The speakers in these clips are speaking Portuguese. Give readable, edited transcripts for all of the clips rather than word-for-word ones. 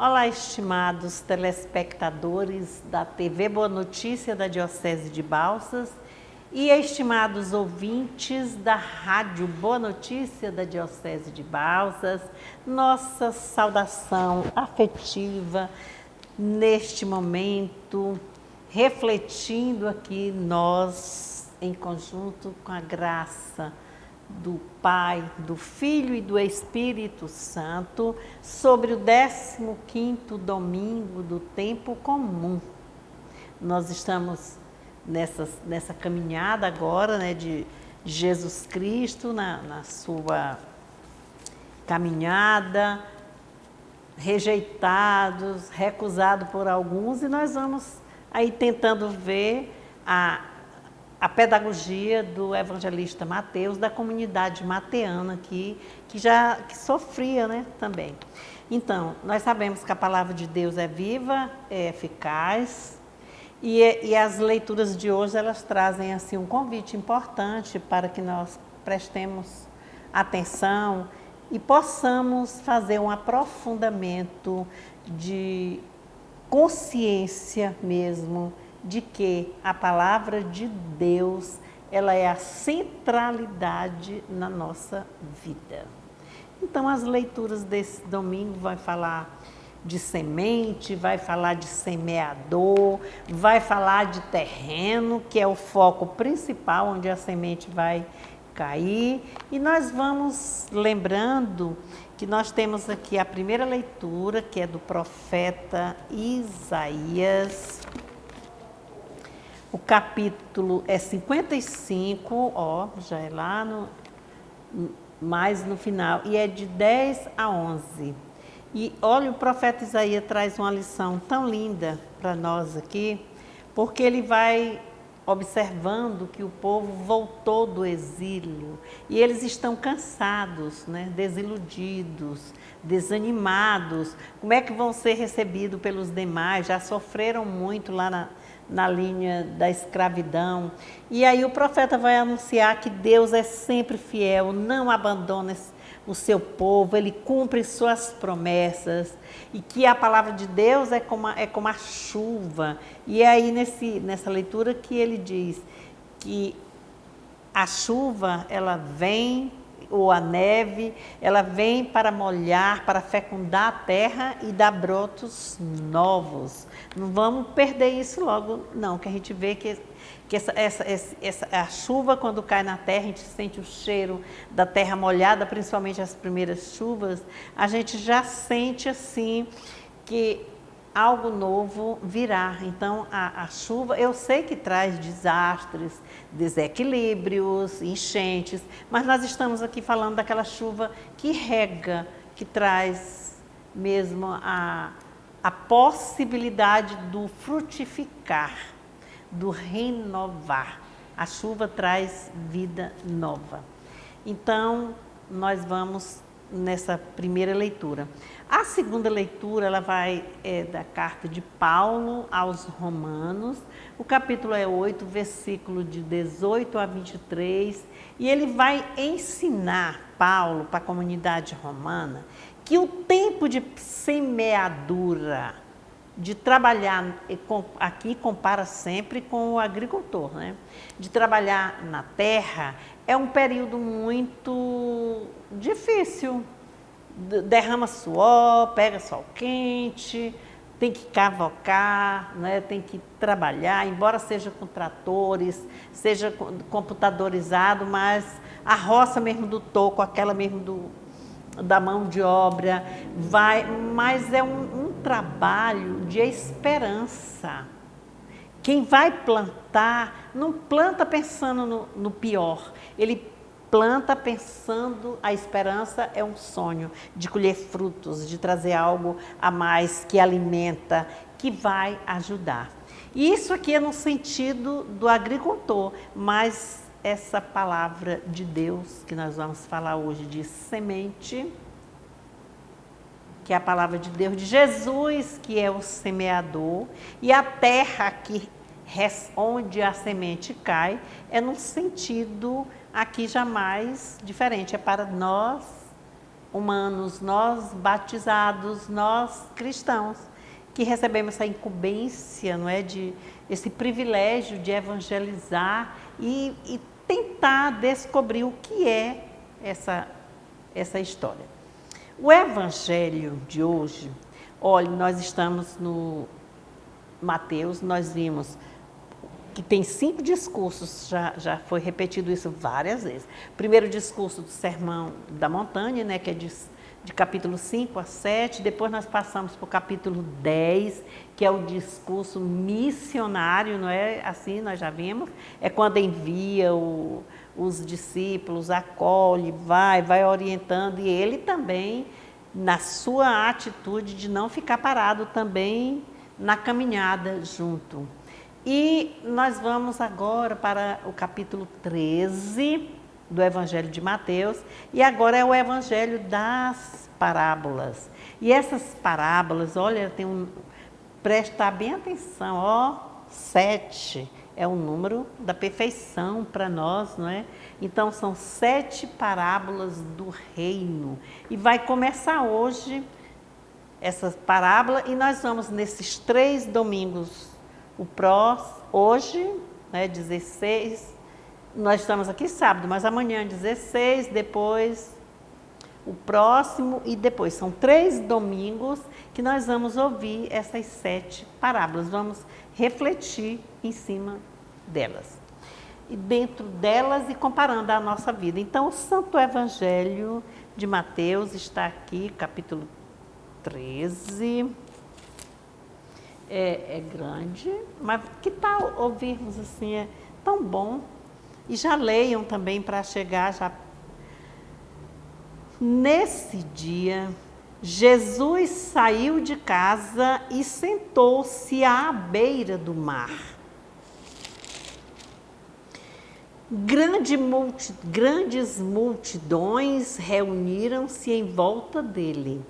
Olá, estimados telespectadores da TV Boa Notícia da Diocese de Balsas e estimados ouvintes da Rádio Boa Notícia da Diocese de Balsas, nossa saudação afetiva neste momento, refletindo aqui nós em conjunto com a graça do Pai, do Filho e do Espírito Santo, sobre o 15º domingo do tempo comum. Nós estamos nessa caminhada agora, né, de Jesus Cristo na sua caminhada, rejeitados, recusados por alguns, e nós vamos aí tentando ver a pedagogia do evangelista Mateus, da comunidade mateana aqui, que sofria, né, também. Então, nós sabemos que a palavra de Deus é viva, é eficaz, e as leituras de hoje, elas trazem assim um convite importante para que nós prestemos atenção e possamos fazer um aprofundamento de consciência mesmo, de que a palavra de Deus, ela é a centralidade na nossa vida. Então, as leituras desse domingo vai falar de semente, vai falar de semeador, vai falar de terreno, que é o foco principal, onde a semente vai cair. E nós vamos lembrando que nós temos aqui a primeira leitura, que é do profeta Isaías. O capítulo é 55, já é lá mais no final, e é de 10 a 11. E olha, o profeta Isaías traz uma lição tão linda para nós aqui, porque ele vai observando que o povo voltou do exílio e eles estão cansados, né, desiludidos, desanimados. Como é que vão ser recebidos pelos demais? Já sofreram muito lá na linha da escravidão. E aí o profeta vai anunciar que Deus é sempre fiel, não abandona o seu povo, ele cumpre suas promessas, e que a palavra de Deus é como a chuva. E é aí nessa leitura que ele diz que a chuva, ela vem, ou a neve, ela vem para molhar, para fecundar a terra e dar brotos novos. Não vamos perder isso logo, não, que a gente vê que a chuva, quando cai na terra, a gente sente o cheiro da terra molhada, principalmente as primeiras chuvas, a gente já sente assim que algo novo virá. Então, a chuva, eu sei que traz desastres, desequilíbrios, enchentes, mas nós estamos aqui falando daquela chuva que rega, que traz mesmo a possibilidade do frutificar, do renovar. A chuva traz vida nova. Então, nós vamos nessa primeira leitura. A segunda leitura, ela vai da carta de Paulo aos Romanos. O capítulo é 8, versículo de 18 a 23. E ele vai ensinar, Paulo, para a comunidade romana, que o tempo de semeadura, de trabalhar, aqui compara sempre com o agricultor, né? De trabalhar na terra, é um período muito difícil. Derrama suor, pega sol quente, tem que cavocar, né? Tem que trabalhar, embora seja com tratores, seja computadorizado, mas a roça mesmo do toco, aquela mesmo da mão de obra, mas é um trabalho de esperança. Quem vai plantar, não planta pensando no pior, ele planta pensando, a esperança é um sonho de colher frutos, de trazer algo a mais que alimenta, que vai ajudar. E isso aqui é no sentido do agricultor, mas essa palavra de Deus que nós vamos falar hoje de semente, que é a palavra de Deus, de Jesus, que é o semeador, e a terra onde a semente cai, é num sentido aqui jamais diferente, é para nós humanos, nós batizados, nós cristãos, que recebemos essa incumbência, não é, esse privilégio de evangelizar e tentar descobrir o que é essa história. O evangelho de hoje, olha, nós estamos no Mateus, nós vimos que tem 5 discursos, já foi repetido isso várias vezes. Primeiro discurso do Sermão da Montanha, né, que é de capítulo 5 a 7, depois nós passamos para o capítulo 10, que é o discurso missionário, não é assim, nós já vimos, é quando envia os discípulos, acolhe, vai orientando, e ele também, na sua atitude de não ficar parado também na caminhada junto. E nós vamos agora para o capítulo 13 do Evangelho de Mateus, e agora é o Evangelho das parábolas. E essas parábolas, olha, prestar bem atenção, ó, 7 é o número da perfeição para nós, não é? Então são 7 parábolas do reino. E vai começar hoje essa parábola, e nós vamos nesses 3 domingos. Hoje, né, 16, nós estamos aqui sábado, mas amanhã 16, depois o próximo e depois. São 3 domingos que nós vamos ouvir essas 7 parábolas, vamos refletir em cima delas. E dentro delas e comparando a nossa vida. Então, o Santo Evangelho de Mateus está aqui, capítulo 13. É grande, mas que tal ouvirmos assim, é tão bom. E já leiam também para chegar já. Nesse dia, Jesus saiu de casa e sentou-se à beira do mar. Grandes multidões reuniram-se em volta dele.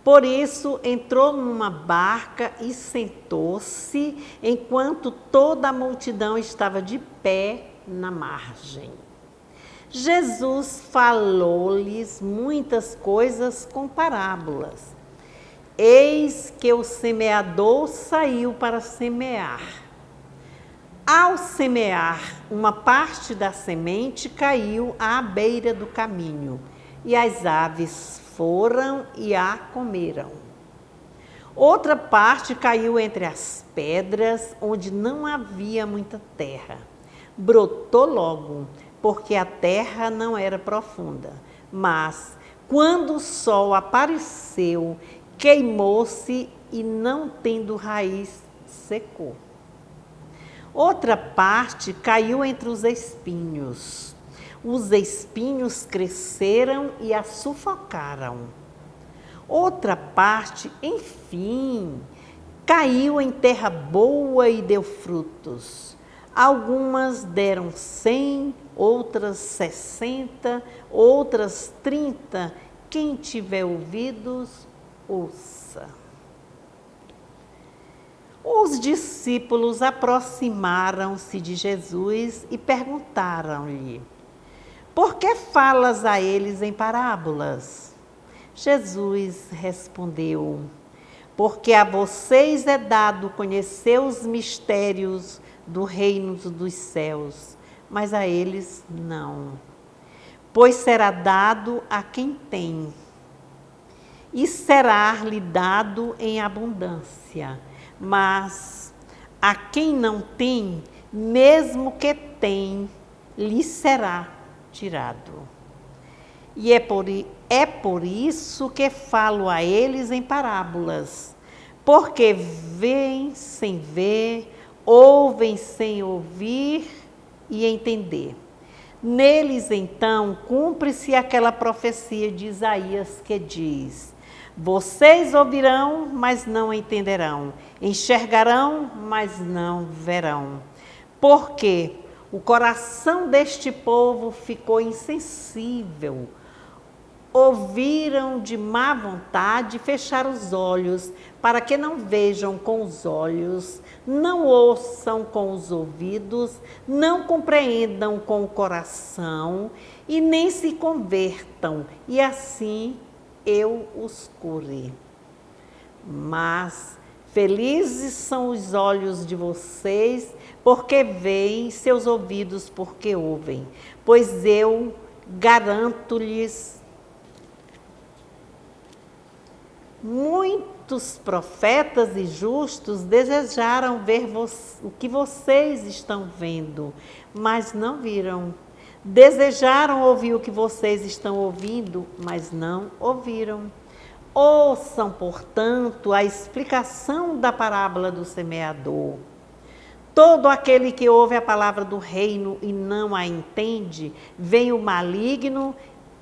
Por isso, entrou numa barca e sentou-se, enquanto toda a multidão estava de pé na margem. Jesus falou-lhes muitas coisas com parábolas. Eis que o semeador saiu para semear. Ao semear, uma parte da semente caiu à beira do caminho, e as aves foram e a comeram. Outra parte caiu entre as pedras, onde não havia muita terra. Brotou logo, porque a terra não era profunda. Mas, quando o sol apareceu, queimou-se e, não tendo raiz, secou. Outra parte caiu entre os espinhos. Os espinhos cresceram e a sufocaram. Outra parte, enfim, caiu em terra boa e deu frutos. Algumas deram 100, outras 60, outras 30. Quem tiver ouvidos, ouça. Os discípulos aproximaram-se de Jesus e perguntaram-lhe: por que falas a eles em parábolas? Jesus respondeu: porque a vocês é dado conhecer os mistérios do reino dos céus, mas a eles não. Pois será dado a quem tem, e será-lhe dado em abundância. Mas a quem não tem, mesmo que tem, lhe será tirado. E é por isso que falo a eles em parábolas, porque veem sem ver, ouvem sem ouvir e entender. Neles, então, cumpre-se aquela profecia de Isaías que diz: vocês ouvirão, mas não entenderão, enxergarão, mas não verão. Porque o coração deste povo ficou insensível. Ouviram de má vontade, fecharam os olhos, para que não vejam com os olhos, não ouçam com os ouvidos, não compreendam com o coração, e nem se convertam, e assim eu os cure. Mas felizes são os olhos de vocês, porque veem, seus ouvidos, porque ouvem. Pois eu garanto-lhes, muitos profetas e justos desejaram ver o que vocês estão vendo, mas não viram. Desejaram ouvir o que vocês estão ouvindo, mas não ouviram. Ouçam, portanto, a explicação da parábola do semeador. Todo aquele que ouve a palavra do reino e não a entende, vem o maligno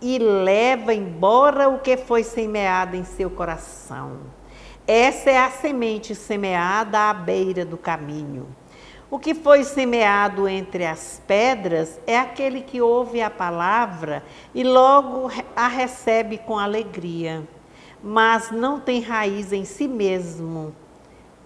e leva embora o que foi semeado em seu coração. Essa é a semente semeada à beira do caminho. O que foi semeado entre as pedras é aquele que ouve a palavra e logo a recebe com alegria, mas não tem raiz em si mesmo,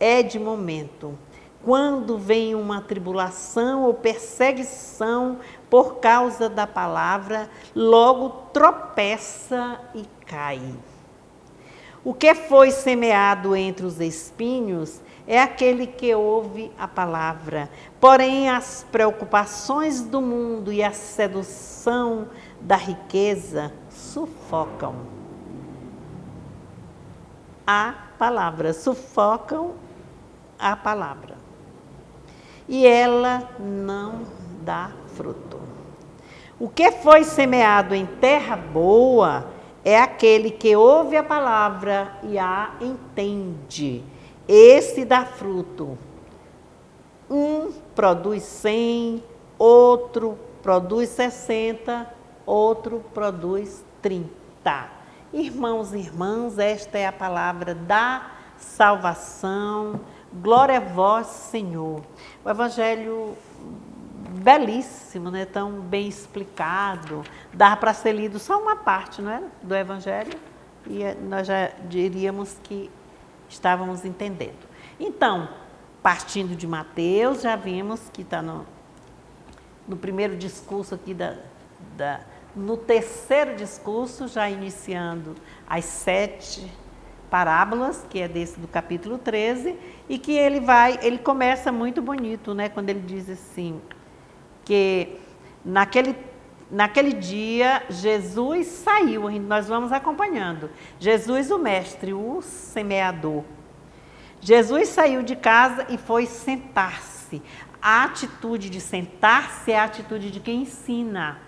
é de momento. Quando vem uma tribulação ou perseguição por causa da palavra, logo tropeça e cai. O que foi semeado entre os espinhos é aquele que ouve a palavra, porém as preocupações do mundo e a sedução da riqueza sufocam a palavra, sufocam a palavra. E ela não dá fruto. O que foi semeado em terra boa é aquele que ouve a palavra e a entende. Esse dá fruto. Um produz 100, outro produz 60, outro produz 30. Irmãos e irmãs, esta é a palavra da salvação. Glória a vós, Senhor. O Evangelho belíssimo, né? Tão bem explicado. Dá para ser lido só uma parte, não é? Do Evangelho, e nós já diríamos que estávamos entendendo. Então, partindo de Mateus, já vimos que está no primeiro discurso aqui, no terceiro discurso, já iniciando as 7 parábolas, que é desse do capítulo 13, e que ele começa muito bonito, né? Quando ele diz assim, que naquele dia Jesus saiu, nós vamos acompanhando, Jesus o mestre, o semeador. Jesus saiu de casa e foi sentar-se. A atitude de sentar-se é a atitude de quem ensina.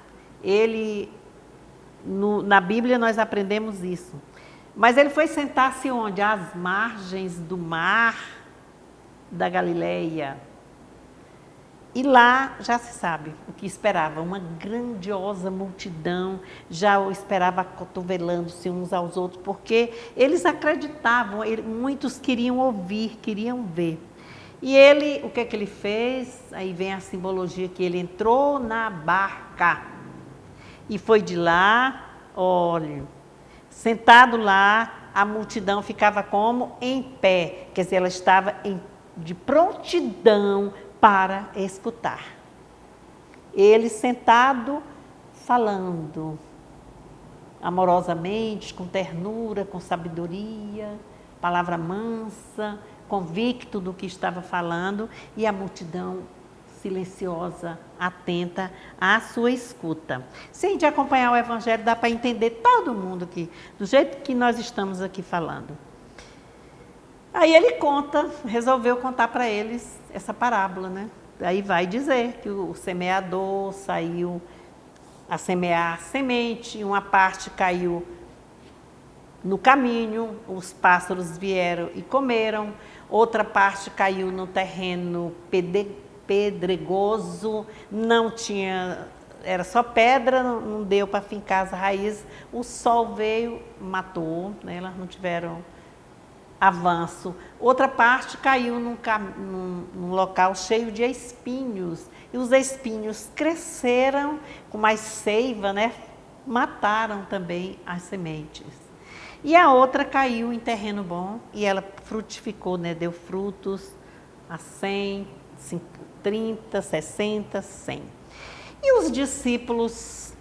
Na Bíblia nós aprendemos isso. Mas ele foi sentar-se onde? Às margens do mar da Galileia. E lá já se sabe o que esperava, uma grandiosa multidão já o esperava acotovelando-se uns aos outros, porque eles acreditavam, muitos queriam ouvir, queriam ver. E ele, o que ele fez? Aí vem a simbologia que ele entrou na barca e foi de lá, olha, sentado lá, a multidão ficava como? Em pé, quer dizer, ela estava de prontidão para escutar. Ele sentado, falando amorosamente, com ternura, com sabedoria, palavra mansa, convicto do que estava falando, e a multidão silenciosa, atenta à sua escuta. Se a gente acompanhar o Evangelho, dá para entender todo mundo aqui, do jeito que nós estamos aqui falando. Aí ele resolveu contar para eles essa parábola, né? Aí vai dizer que o semeador saiu a semear semente, uma parte caiu no caminho, os pássaros vieram e comeram, outra parte caiu no terreno pedregoso, era só pedra, não deu para fincar as raízes, o sol veio, matou, né? Elas não tiveram avanço. Outra parte caiu num local cheio de espinhos, e os espinhos cresceram com mais seiva, né? Mataram também as sementes. E a outra caiu em terreno bom e ela frutificou, né? Deu frutos a 100, 30, 60, 100. E os discípulos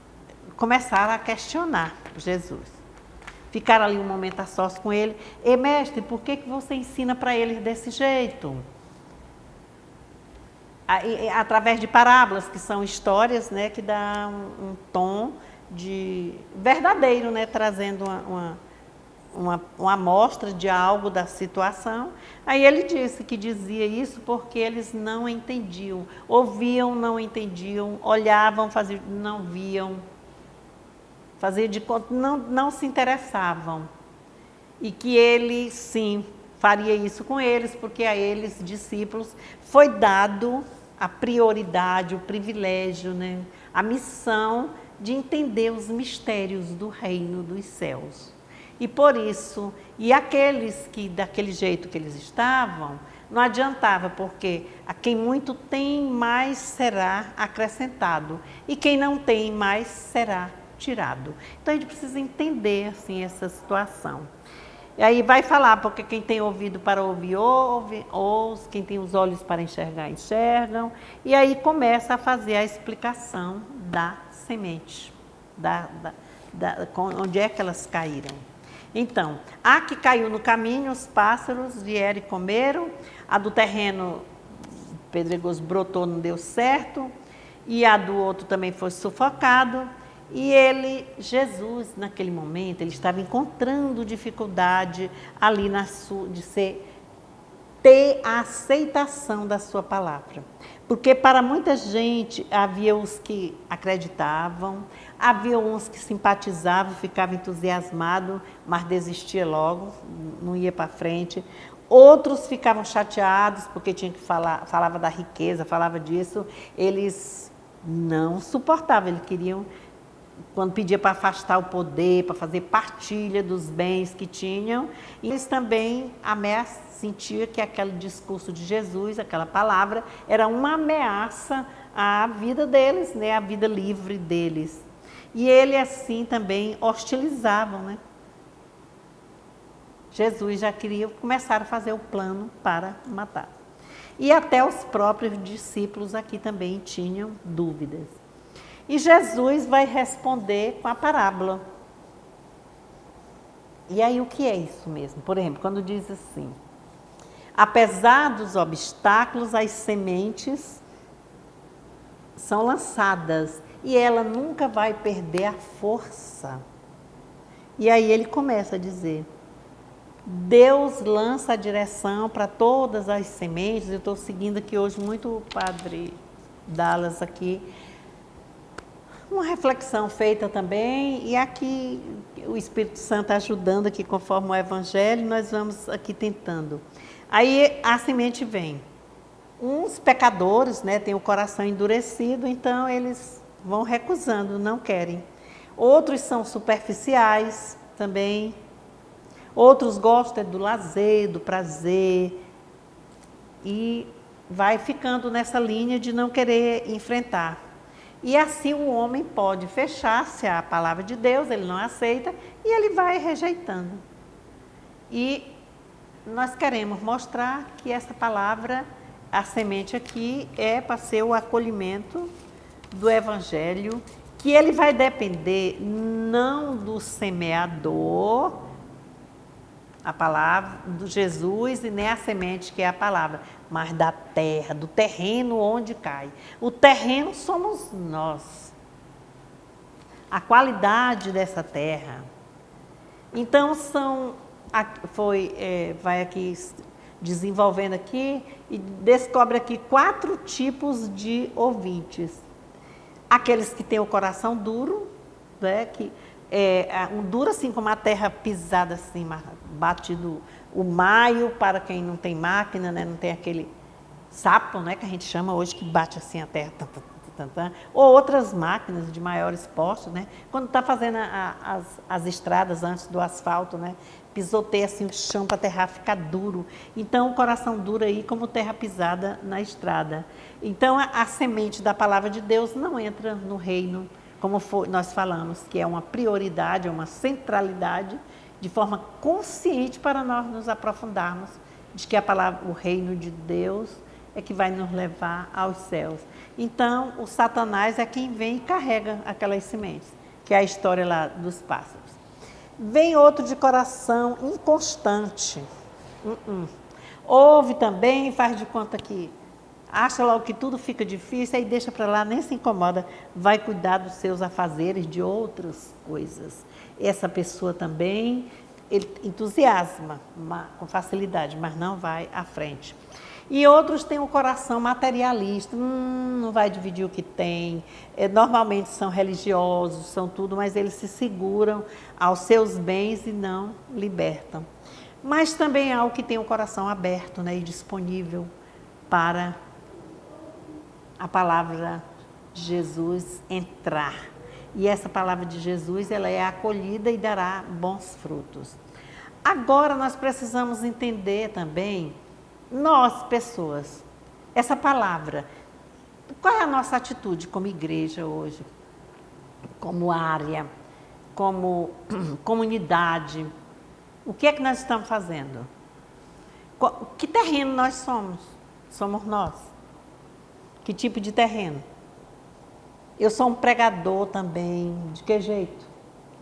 começaram a questionar Jesus. ficaram ali um momento a sós com ele. E mestre, por que você ensina para eles desse jeito? Através de parábolas, que são histórias, né, que dá um tom de verdadeiro, né, trazendo uma amostra de algo da situação. Aí ele disse que dizia isso porque eles não entendiam, ouviam, não entendiam, olhavam, faziam, não viam, fazia de conta, não se interessavam. E que ele, sim, faria isso com eles, porque a eles, discípulos, foi dado a prioridade, o privilégio, né, a missão de entender os mistérios do reino dos céus. E por isso, e aqueles que daquele jeito que eles estavam, não adiantava, porque a quem muito tem, mais será acrescentado, e quem não tem, mais será tirado. Então a gente precisa entender assim essa situação. E aí vai falar, porque quem tem ouvido para ouvir, ouve, quem tem os olhos para enxergar, enxergam. E aí começa a fazer a explicação da semente, onde é que elas caíram. Então, a que caiu no caminho, os pássaros vieram e comeram, a do terreno pedregoso brotou, não deu certo, e a do outro também foi sufocado. E ele, Jesus, naquele momento, ele estava encontrando dificuldade ali ter a aceitação da sua palavra. Porque para muita gente havia os que acreditavam, havia uns que simpatizavam, ficavam entusiasmados, mas desistia logo, não ia para frente. Outros ficavam chateados porque tinha que falava da riqueza, falava disso, eles não suportavam, eles queriam, quando pedia para afastar o poder, para fazer partilha dos bens que tinham, e eles também sentiam que aquele discurso de Jesus, aquela palavra, era uma ameaça à vida deles, né, à vida livre deles. E ele assim também hostilizavam, né? Jesus já queria começar a fazer o plano para matar. E até os próprios discípulos aqui também tinham dúvidas. E Jesus vai responder com a parábola. E aí o que é isso mesmo? Por exemplo, quando diz assim, apesar dos obstáculos, as sementes são lançadas e ela nunca vai perder a força. E aí ele começa a dizer, Deus lança a direção para todas as sementes. Eu estou seguindo aqui hoje muito o Padre Dallas aqui, uma reflexão feita também, e aqui o Espírito Santo ajudando aqui conforme o Evangelho, nós vamos aqui tentando. Aí a semente vem. Uns pecadores, né, têm o coração endurecido, então eles vão recusando, não querem. Outros são superficiais também. Outros gostam do lazer, do prazer, e vai ficando nessa linha de não querer enfrentar. E assim o homem pode fechar-se à palavra de Deus, ele não aceita, e ele vai rejeitando. E nós queremos mostrar que essa palavra, a semente aqui, é para ser o acolhimento do Evangelho, que ele vai depender não do semeador, a palavra do Jesus, e nem a semente que é a palavra, mas da terra, do terreno onde cai. O terreno somos nós. A qualidade dessa terra. Então vai aqui desenvolvendo aqui e descobre aqui 4 tipos de ouvintes. Aqueles que têm o coração duro, né, que duro assim como a terra pisada assim, batido o maio, para quem não tem máquina, né, não tem aquele sapo, né, que a gente chama hoje, que bate assim a terra, ou outras máquinas de maiores porte, né, quando está fazendo as estradas antes do asfalto, né, pisoteia assim o chão para a terra ficar duro. Então o coração duro aí como terra pisada na estrada. Então a semente da palavra de Deus não entra no reino, como nós falamos, que é uma prioridade, é uma centralidade, de forma consciente para nós nos aprofundarmos de que a palavra, o reino de Deus é que vai nos levar aos céus. Então, o Satanás é quem vem e carrega aquelas sementes, que é a história lá dos pássaros. Vem outro de coração inconstante. Ouve também, faz de conta que acha logo que tudo fica difícil, aí deixa para lá, nem se incomoda, vai cuidar dos seus afazeres, de outras coisas. Essa pessoa também ele entusiasma com facilidade, mas não vai à frente. E outros têm o coração materialista, não vai dividir o que tem, normalmente são religiosos, são tudo, mas eles se seguram aos seus bens e não libertam. Mas também há o que tem o coração aberto, né, e disponível para a palavra de Jesus entrar. E essa palavra de Jesus, ela é acolhida e dará bons frutos. Agora nós precisamos entender também, nós pessoas, essa palavra, qual é a nossa atitude como igreja hoje? Como área, como comunidade? O que é que nós estamos fazendo? Que terreno nós somos? Somos nós. Que tipo de terreno? Eu sou um pregador também. De que jeito?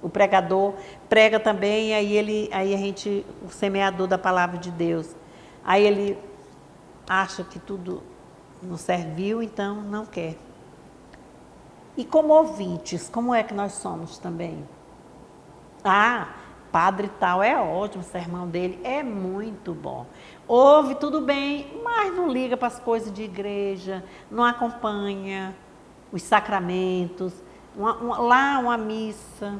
O pregador prega também, aí a gente, o semeador da palavra de Deus, aí ele acha que tudo não serviu, então não quer. E como ouvintes, como é que nós somos também? Padre tal é ótimo, o sermão dele é muito bom. Ouve tudo bem, mas não liga para as coisas de igreja, não acompanha os sacramentos, uma missa.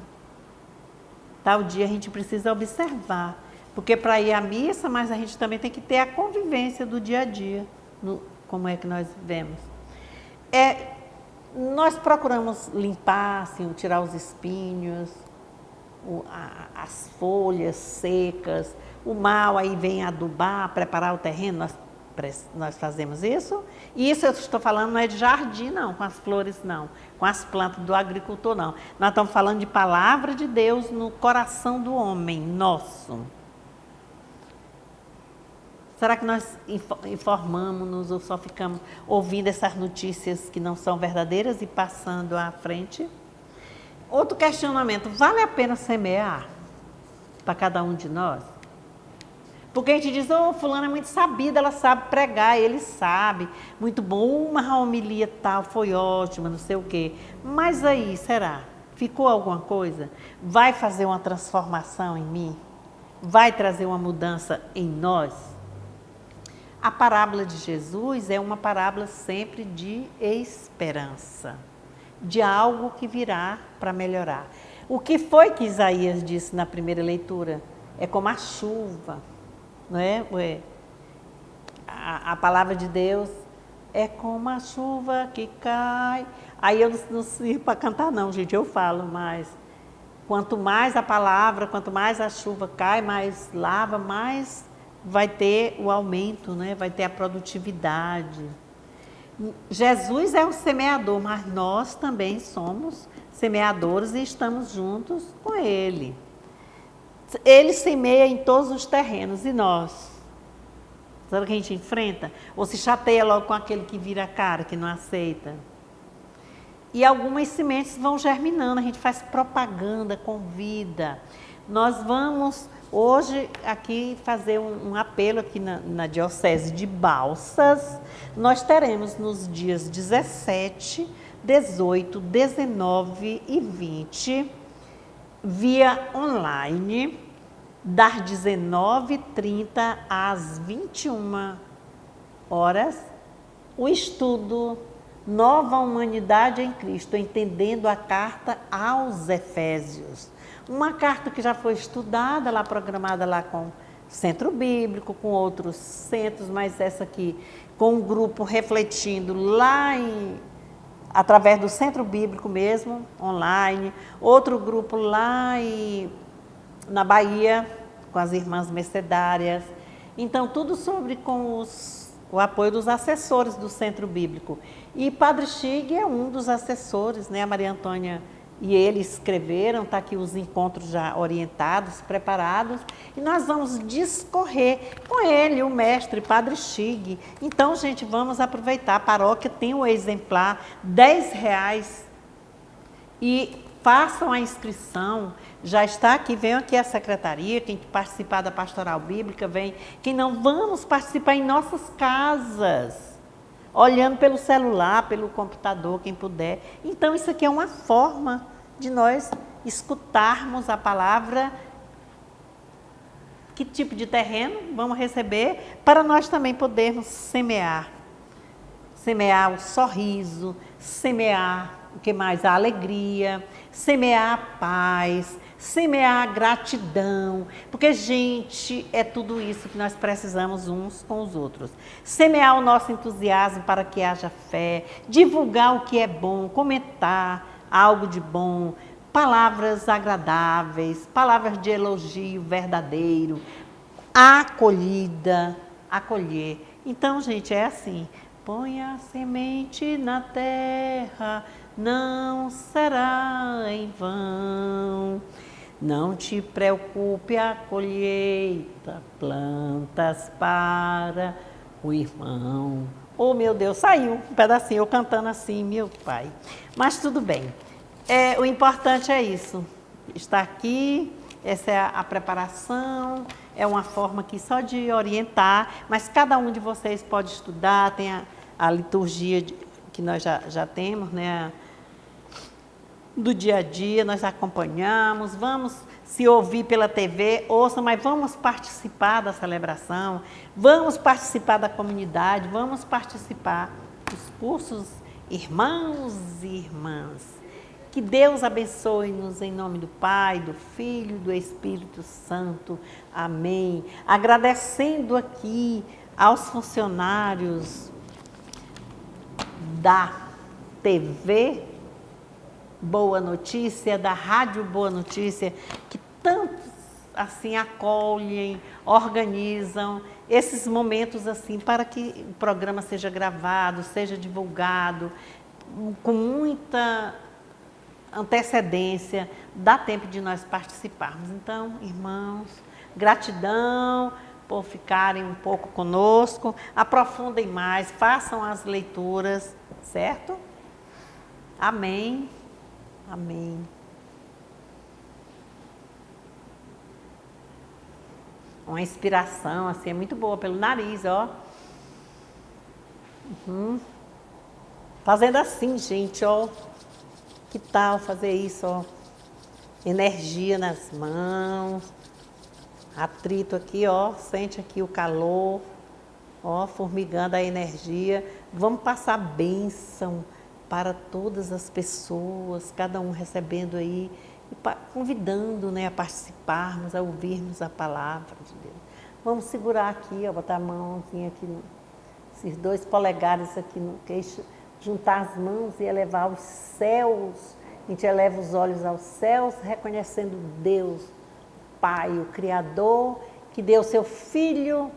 Tal dia a gente precisa observar, porque para ir à missa, mas a gente também tem que ter a convivência do dia a dia, como é que nós vivemos. Nós procuramos limpar, assim, tirar os espinhos, as folhas secas, o mal, aí vem adubar, preparar o terreno, nós fazemos isso. E isso eu estou falando não é de jardim, não, com as flores, não, com as plantas do agricultor, não. Nós estamos falando de palavra de Deus no coração do homem, nosso. Será que nós informamos-nos ou só ficamos ouvindo essas notícias que não são verdadeiras e passando à frente? Outro questionamento, vale a pena semear para cada um de nós? Porque a gente diz, fulano é muito sabida, ela sabe pregar, ele sabe, muito bom, uma homilia tal, foi ótima, não sei o quê. Mas aí, será? Ficou alguma coisa? Vai fazer uma transformação em mim? Vai trazer uma mudança em nós? A parábola de Jesus é uma parábola sempre de esperança, de algo que virá para melhorar. O que foi que Isaías disse na primeira leitura? É como a chuva, não é? A palavra de Deus é como a chuva que cai. Aí eu não sirvo para cantar não, gente, eu falo, mas quanto mais a palavra, quanto mais a chuva cai, mais lava, mais vai ter o aumento, né? Vai ter a produtividade. Jesus é o semeador, mas nós também somos semeadores e estamos juntos com Ele. Ele semeia em todos os terrenos e nós? Será que a gente enfrenta? Ou se chateia logo com aquele que vira a cara, que não aceita? E algumas sementes vão germinando, a gente faz propaganda, convida. Nós vamos hoje aqui fazer um apelo aqui na Diocese de Balsas. Nós teremos nos dias 17, 18, 19 e 20, via online, das 19h30 às 21 horas, o estudo Nova Humanidade em Cristo, entendendo a carta aos Efésios. Uma carta que já foi estudada, lá programada lá com o Centro Bíblico, com outros centros, mas essa aqui com um grupo refletindo lá através do Centro Bíblico mesmo, online. Outro grupo lá na Bahia, com as irmãs mercedárias. Então, tudo com o apoio dos assessores do Centro Bíblico. E Padre Chig é um dos assessores, né? A Maria Antônia e ele escreveram, está aqui os encontros já orientados, preparados, e nós vamos discorrer com ele, o mestre Padre Chig. Então, gente, vamos aproveitar, a paróquia tem o exemplar, R$10, e façam a inscrição, já está aqui, venham aqui à secretaria, quem participar da pastoral bíblica, vem. Quem não, vamos participar em nossas casas, olhando pelo celular, pelo computador, quem puder. Então, isso aqui é uma forma de nós escutarmos a palavra. Que tipo de terreno vamos receber, para nós também podermos semear. Semear o sorriso, semear o que mais? A alegria, semear a paz, semear a gratidão, porque, gente, é tudo isso que nós precisamos uns com os outros. Semear o nosso entusiasmo para que haja fé, divulgar o que é bom, comentar algo de bom, palavras agradáveis, palavras de elogio verdadeiro, acolhida, acolher. Então, gente, é assim, põe a semente na terra, não será em vão. Não te preocupe a colheita, plantas para o irmão. Oh, meu Deus, saiu um pedacinho, eu cantando assim, meu pai. Mas tudo bem. O importante é isso, estar aqui, essa é a preparação, é uma forma aqui só de orientar, mas cada um de vocês pode estudar, tem a liturgia que nós já temos, né? Do dia a dia, nós acompanhamos, vamos se ouvir pela TV, ouçam, mas vamos participar da celebração, vamos participar da comunidade, vamos participar dos cursos, irmãos e irmãs. Que Deus abençoe-nos em nome do Pai, do Filho e do Espírito Santo. Amém. Agradecendo aqui aos funcionários da TV Boa Notícia, da Rádio Boa Notícia, que tantos assim acolhem, organizam esses momentos assim para que o programa seja gravado, seja divulgado com muita antecedência, dá tempo de nós participarmos. Então, irmãos, gratidão por ficarem um pouco conosco, aprofundem mais, façam as leituras, certo? Amém. Amém. Uma inspiração, assim, é muito boa pelo nariz, ó. Fazendo assim, gente, ó. Que tal fazer isso, ó? Energia nas mãos. Atrito aqui, ó. Sente aqui o calor. Ó, formigando a energia. Vamos passar bênção para todas as pessoas, cada um recebendo aí, e convidando, né, a participarmos, a ouvirmos a palavra de Deus. Vamos segurar aqui, ó, botar a mãozinha aqui, esses 2 polegares aqui no queixo, juntar as mãos e elevar aos céus. A gente eleva os olhos aos céus, reconhecendo Deus, Pai, o Criador, que deu seu Filho,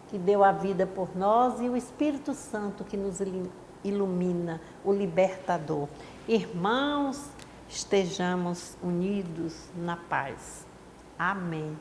que deu a vida por nós, e o Espírito Santo que nos ilumina, o libertador. Irmãos, estejamos unidos na paz. Amém.